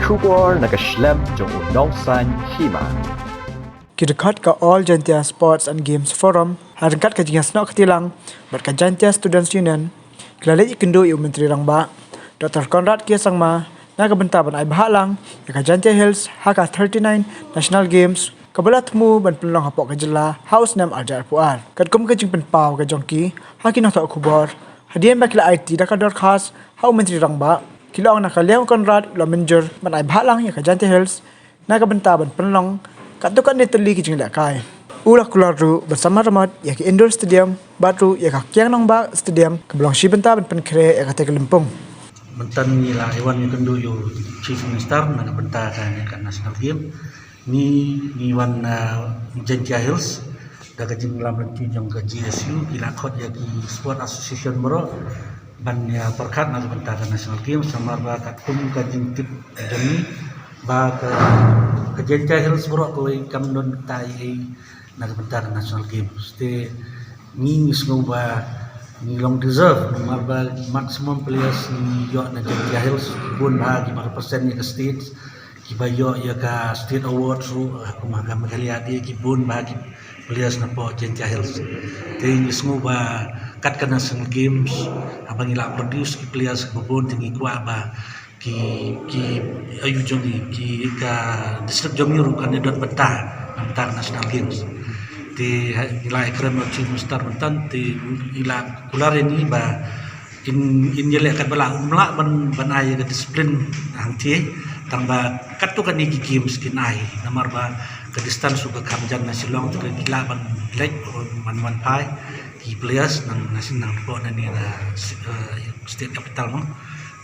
Kular nakaslem jong unongsan Hima. Kidekat ke All Jantia Sports and Games Forum, harengkat ke jingas nok ketilang, berkat Jantia Students Union, kelalik ikendu iu Myntri Rangbah, Dr. Konrad Kiasangma, naga bentaban ai bahalang, yaka Jantia Hills, haka 39 National Games, kabela temu ban pelong hapok ke jela, haus nam ajar puar. Kat kum ke jing penpau ke jongki, haki nok tak kubor, hadiah bakila IT daka dorkas, hau Myntri Rangbah, kilong nak kaliang Konrad lo menjer ban ai bahalang yaka Jantia Hills, naga bentaban pelong, katukan dia terli kijing lakai. Ulah Kular bersama Maramot ya ke indoor stadium, batu ya ke Kiang Nangbah stadium, kebelang si benta ben kere ya ke Lempung. Mentan ni lah Iwan yang kendu yo Chief Minister nak benta kan National Game. Ni Iwan Jantia Hills dah kejing lam nanti jong ke GSU ila khot ya ki Sport Association bro ban ya perkat nak benta kan National Game sama ba kat kum kejing tip jeni ba ke Jantia Hills bro ko kam don tai nak benta kan National Game. Ste ni snoba ni long deserve marba maximum players ni yo na Jantia Hills pun bagi represent ni ke state ki bayo ya ka state award ru aku maga medali adi ki pun bagi players na po Jantia Hills ting snoba kat kan National Games abang ila produce ki players ko pun tingi kwa ba ki ayu jongi ki ka district jongi ru kan dot beta National Games di ila ekran Chief Minister mentan di ila Kular ini ba in jele kat bala umla ban ai ke disiplin hangti tangba kat tu kan iki games kin ai namar ba ke distance ke kamjan nasilong ke gila ban lek man pai ki players nang nasin nang po na ni state capital mo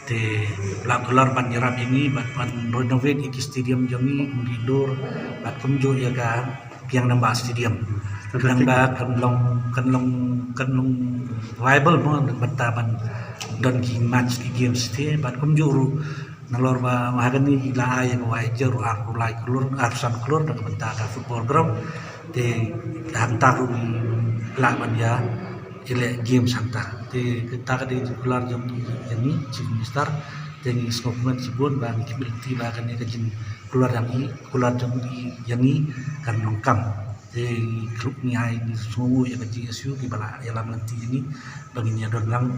di la Kular ban nyerap ini ban renovate iki stadium jami indoor bat kumjo ya ga Kiang Nangbah stadium. Rangbah kanlong rival mo bentaban don ki match ki games ti bat kum juru nalor ba mahagani ila ay ko ay jero aku lai Kular arsan Kular dak bentaka football ground te hantar lawan ya ile games hantar te kita di Kular jom ini Chief Minister dengan skopment sibun bagi kibilti bahkan ni kejin Kular jom yang ni kan lengkap di klub ni ai di semua yang GSU di bala yang nanti ini baginya dolang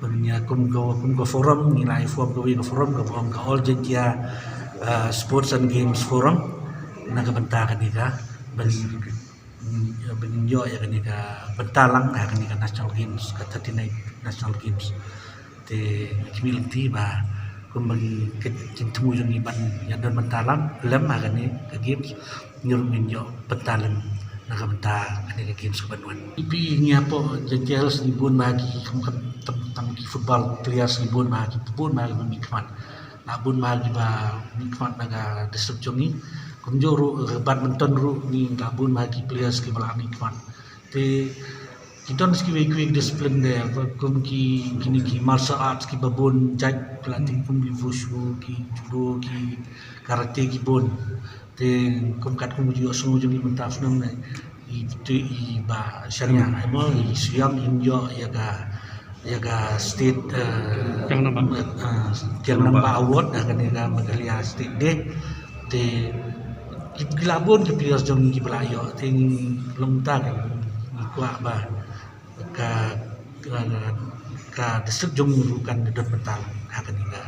baginya kum go forum nilai form go forum go All Jantia Sports and Games Forum naga bentakan ni ka beninjo ya kan ni ka bentalang ya kan ni ka National Games ka 39 National Games te kimilti ba kembali ke temu jong iban yang don bentalang lem akan ni ke games nyurumin jo bentalan nak benta ke games ke banuan ipi ni apa Jantia Hills ni bun bagi tentang football players ni bun bagi mikmat nak bun bagi ba mikmat naga district jong ni kumjuru badminton ru ni nak bun bagi players ke bala mikmat te kita mesti quick discipline dia kum ki martial arts ki babon jaj pelatih kum ki wushu ki judo ki karate ki bon te kum kat kum juga semua jadi mentah senang ni itu ba syariah mo siam injo ya ga state Kiang Nangbah award akan ni ga medali state day te kita bon ki players jom ki belayo te long ta kan kuat ba ka district jong rukan dot betal akan hingga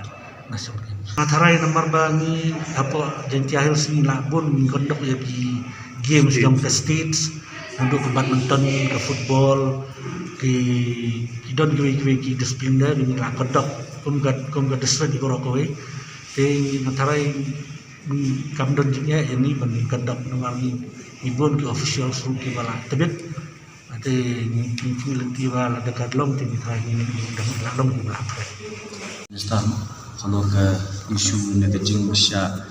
National Games. Matharai nomor bangi apa Jantia Hills ni labun kondok ya ki games jong ke states untuk ke badminton ke football ki don ki disiplin dah ni la kondok kum ga district ko rokoi te matharai kamdon jingnya ini ban kondok nomor ni ibon ke official suruh ki bala tebet ate ni tiba la dekat long ti terakhir ni dah long di belakang. Minister kalau ke isu negajing Malaysia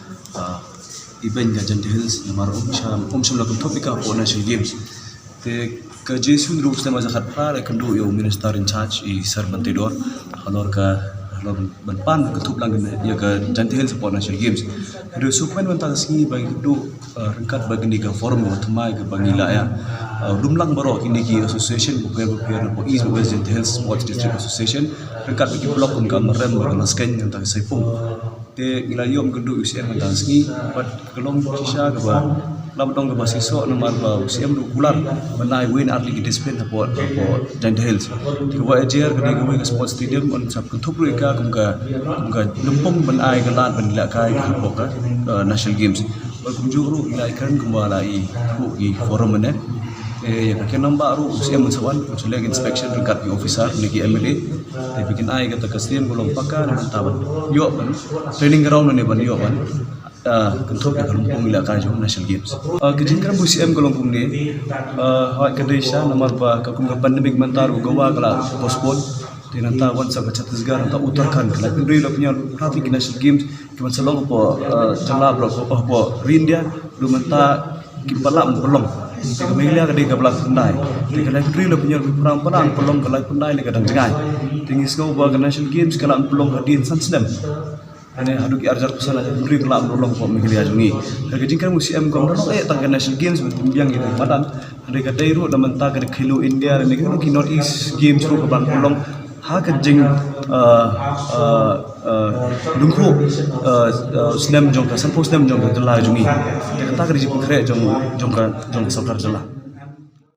event Jantia Hills nomor umsam lakukan topik apa National Games ke GSU dulu sistem zakat pra kendu yo minister in charge i Sir Bantidor kalau berpan ketup lang ya ke Jantia Hills support National Games ada supaya mentang sini bagi kendu rengkat bagi ni ke forum utama ke bangila ya Dumlang baro kini ki association bukan po East West Health Sports District Association dekat bagi blok kum kam rem bagi sken yang tak saipung te ilayom gendu UCM mendangi bat kelong kisah ke ba lam dong ke mahasiswa nomor ba UCM du Kular menai win atlet disiplin po Giant Hills ke wa ajar ke ke sports stadium on sab kuntup reka kum ka lumpung menai ke lan ben kai ke ka national games kum juru ilai kan kum balai ku i forum ne ya kan nambah ru UCM mensawan usuleg inspection dekat di officer niki MLA te bikin ai kata kasian belum pakar mentawan yo ban training ground ne ban yo ban kentuk ya Kalumpung ila kaju national games kejingkran UCM Kalumpung ni hawat kedesha nomor ba ka kum pandemic mentar gowa kala postpone te nanta wan sa Chhattisgarh nanta Uttarakhand kala kendui lo punya traffic national games kiman salong po jala bro po India lu menta kipalam belum jika melia kadai kabla pandai jika lagi tri lo punya perang perang pelong kalau pandai le kadang dengai tinggi skau ba national games kalau pelong hadin sansdem ane haduk arjar kusana tri pelong pelong ko melia jungi harga jingkan UCM kom no tang national games yang gitu padan ada kadai ru da menta kada khelo India ne ki North East games ru kabang pelong ha ka jing lungkho snem jong ka sanpo snem jong ka jala jungi kata ka ji pukre jong ka sarkar jala